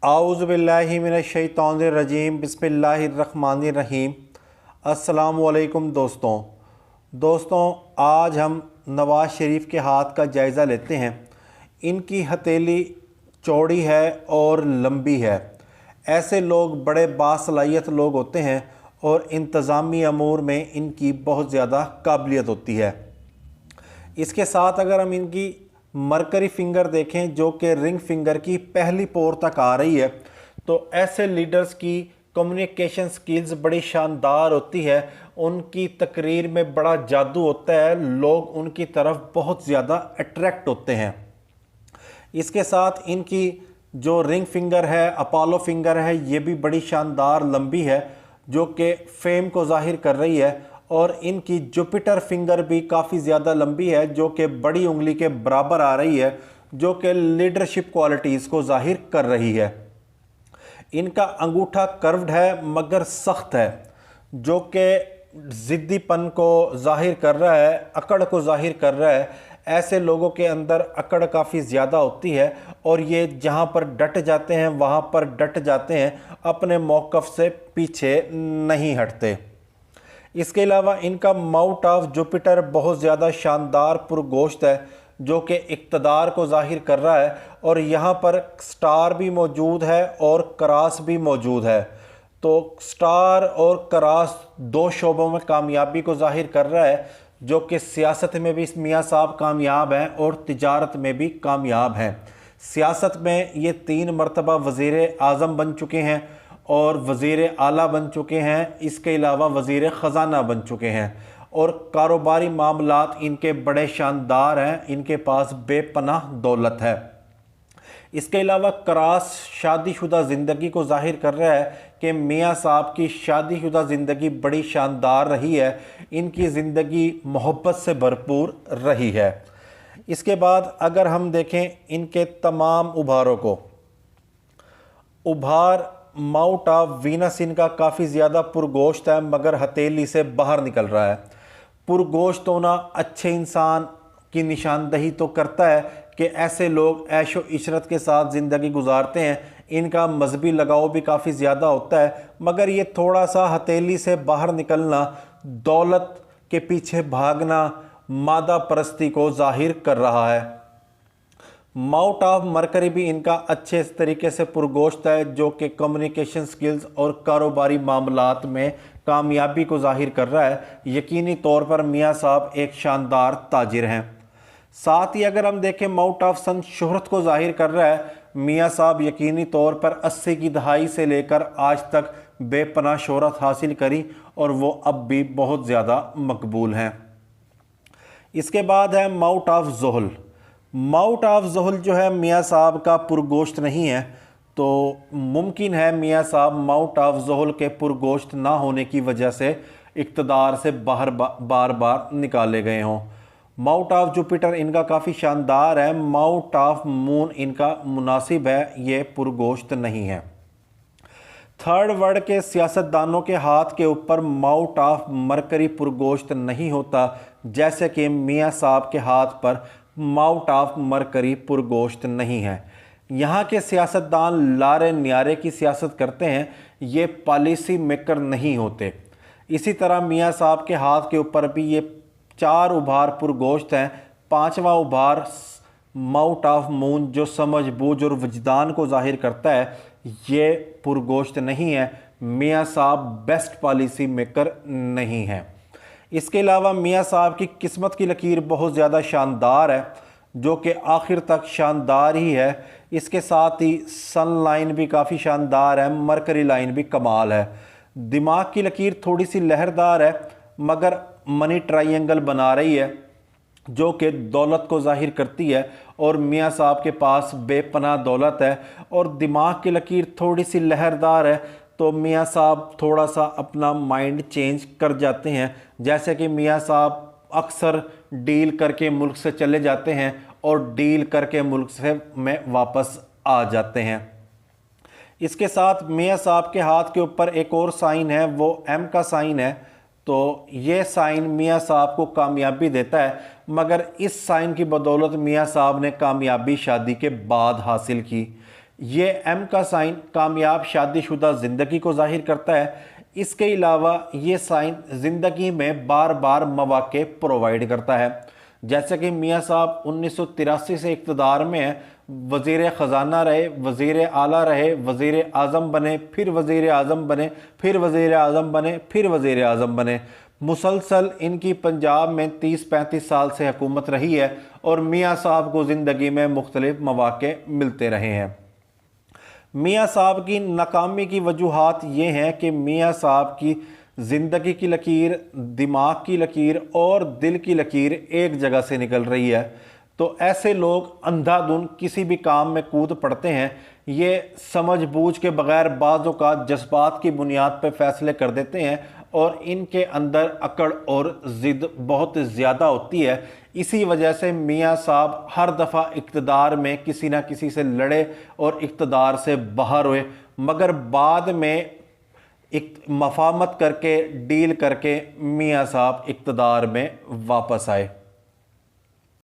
आऊज़ु बिल्लाहि मिनश्शैतानिर्रजीम बिस्मिल्लाहिर्रहमानिर्रहीम। अस्सलामुअलैकुम दोस्तों, आज हम नवाज़ शरीफ के हाथ का जायज़ा लेते हैं। इनकी हथेली चौड़ी है और लंबी है। ऐसे लोग बड़े बासलाहियत लोग होते हैं और इंतज़ामी अमूर में इनकी बहुत ज़्यादा काबिलियत होती है। इसके साथ अगर हम इनकी मरकरी फिंगर देखें जो कि रिंग फिंगर की पहली पोर तक आ रही है, तो ऐसे लीडर्स की कम्युनिकेशन स्किल्स बड़ी शानदार होती है। उनकी तकरीर में बड़ा जादू होता है, लोग उनकी तरफ बहुत ज़्यादा अट्रैक्ट होते हैं। इसके साथ इनकी जो रिंग फिंगर है, अपोलो फिंगर है, ये भी बड़ी शानदार लंबी है जो कि फेम को जाहिर कर रही है। और इनकी जुपिटर फिंगर भी काफ़ी ज़्यादा लंबी है जो कि बड़ी उंगली के बराबर आ रही है, जो कि लीडरशिप क्वालिटीज़ को जाहिर कर रही है। इनका अंगूठा कर्व्ड है मगर सख्त है, जो कि ज़िद्दीपन को जाहिर कर रहा है, अकड़ को जाहिर कर रहा है। ऐसे लोगों के अंदर अकड़ काफ़ी ज़्यादा होती है और ये जहाँ पर डट जाते हैं वहाँ पर डट जाते हैं, अपने मौक़िफ़ से पीछे नहीं हटते। इसके अलावा इनका माउथ ऑफ जुपिटर बहुत ज़्यादा शानदार पुरगोश्त है जो कि इक़्तिदार को जाहिर कर रहा है। और यहाँ पर स्टार भी मौजूद है और क्रॉस भी मौजूद है। तो स्टार और क्रॉस दो शोबों में कामयाबी को जाहिर कर रहा है, जो कि सियासत में भी मियाँ साहब कामयाब हैं और तिजारत में भी कामयाब हैं। सियासत में ये 3 मरतबा वज़ीर आज़म बन चुके हैं और वज़ीर आला बन चुके हैं। इसके अलावा वज़ीर ख़जाना बन चुके हैं और कारोबारी मामलात इनके बड़े शानदार हैं। इनके पास बेपनाह दौलत है। इसके अलावा क्रॉस शादीशुदा ज़िंदगी को जाहिर कर रहा है कि मियाँ साहब की शादीशुदा ज़िंदगी बड़ी शानदार रही है। इनकी ज़िंदगी मोहब्बत से भरपूर रही है। इसके बाद अगर हम देखें इनके तमाम उभारों को, उभार माउथ ऑफ वीनस इनका काफ़ी ज़्यादा पुरगोश्त है मगर हथेली से बाहर निकल रहा है। पुरगोश्त होना अच्छे इंसान की निशानदही तो करता है कि ऐसे लोग ऐशो इशरत के साथ ज़िंदगी गुजारते हैं। इनका मजहबी लगाव भी काफ़ी ज़्यादा होता है, मगर ये थोड़ा सा हथेली से बाहर निकलना, दौलत के पीछे भागना, मादा परस्ती को जाहिर कर रहा है। माउथ ऑफ मरकरी भी इनका अच्छे तरीके से पुरगोश्त है जो कि कम्युनिकेशन स्किल्स और कारोबारी मामलात में कामयाबी को जाहिर कर रहा है। यकीनी तौर पर मियाँ साहब एक शानदार ताजिर हैं। साथ ही अगर हम देखें माउथ ऑफ सन शोहरत को जाहिर कर रहा है। मियाँ साहब यकीनी तौर पर 80 की दहाई से लेकर आज तक बेपनाह शोहरत हासिल करी और वो अब भी बहुत ज़्यादा मकबूल हैं। इसके बाद है माउथ ऑफ ज़ोहल। माउथ ऑफ ज़ोहल जो है मियाँ साहब का पुरगोश्त नहीं है, तो मुमकिन है मियाँ साहब माउथ ऑफ ज़ोहल के पुरगोश्त ना होने की वजह से इक़्तिदार से बाहर बार बार निकाले गए हों। माउथ ऑफ जुपिटर इनका काफ़ी शानदार है। माउथ ऑफ मून इनका मुनासिब है, ये पुरगोश्त नहीं है। थर्ड वर्ड के सियासतदानों के हाथ के ऊपर माउथ ऑफ मरकरी पुरगोश्त नहीं होता, जैसे कि मियाँ साहब के हाथ पर माउथ ऑफ मरकरी पुरगोश्त नहीं है। यहाँ के सियासतदान लारे न्यारे की सियासत करते हैं, ये पॉलिसी मेकर नहीं होते। इसी तरह मियाँ साहब के हाथ के ऊपर भी ये 4 उभार पुरगोश्त हैं। 5वां उभार माउथ ऑफ मून जो समझ बूझ और वजदान को जाहिर करता है, ये पुरगोश्त नहीं है। मियाँ साहब बेस्ट पॉलिसी मेकर नहीं है। इसके अलावा मियाँ साहब की किस्मत की लकीर बहुत ज़्यादा शानदार है, जो कि आखिर तक शानदार ही है। इसके साथ ही सन लाइन भी काफ़ी शानदार है, मरकरी लाइन भी कमाल है। दिमाग की लकीर थोड़ी सी लहरदार है मगर मनी ट्रायंगल बना रही है, जो कि दौलत को जाहिर करती है और मियाँ साहब के पास बेपनाह दौलत है। और दिमाग की लकीर थोड़ी सी लहरदार है, तो मियाँ साहब थोड़ा सा अपना माइंड चेंज कर जाते हैं। जैसे कि मियाँ साहब अक्सर डील करके मुल्क से चले जाते हैं और डील करके मुल्क से में वापस आ जाते हैं। इसके साथ मियाँ साहब के हाथ के ऊपर एक और साइन है, वो एम का साइन है। तो ये साइन मियाँ साहब को कामयाबी देता है, मगर इस साइन की बदौलत मियाँ साहब ने कामयाबी शादी के बाद हासिल की। ये एम का साइन कामयाब शादीशुदा ज़िंदगी को जाहिर करता है। इसके अलावा ये साइन ज़िंदगी में बार बार मौके प्रोवाइड करता है। जैसे कि मियाँ साहब 1983 से इक़्तिदार में हैं, वज़ीर ख़जाना रहे, वज़ीर आला रहे, वज़ीर आज़म बने, फिर वज़ीर आज़म बने, फिर वज़ीर आज़म बने, फिर वज़ीर आज़म बने। मुसलसल इनकी पंजाब में 30-35 साल से हुकूमत रही है और मियाँ साहब को ज़िंदगी में मुख्तलिफ मौके मिलते रहे हैं। मियाँ साहब की नाकामी की वजूहात ये हैं कि मियाँ साहब की ज़िंदगी की लकीर, दिमाग की लकीर और दिल की लकीर एक जगह से निकल रही है। तो ऐसे लोग अंधाधुन किसी भी काम में कूद पड़ते हैं। ये समझ बूझ के बगैर बाज़ों का जज्बात की बुनियाद पर फैसले कर देते हैं और इनके अंदर अकड़ और ज़िद बहुत ज़्यादा होती है। इसी वजह से मियाँ साहब हर दफ़ा इक़्तिदार में किसी ना किसी से लड़े और इक़्तिदार से बाहर हुए, मगर बाद में एक मफाहमत करके, डील करके मियाँ साहब इक़्तिदार में वापस आए।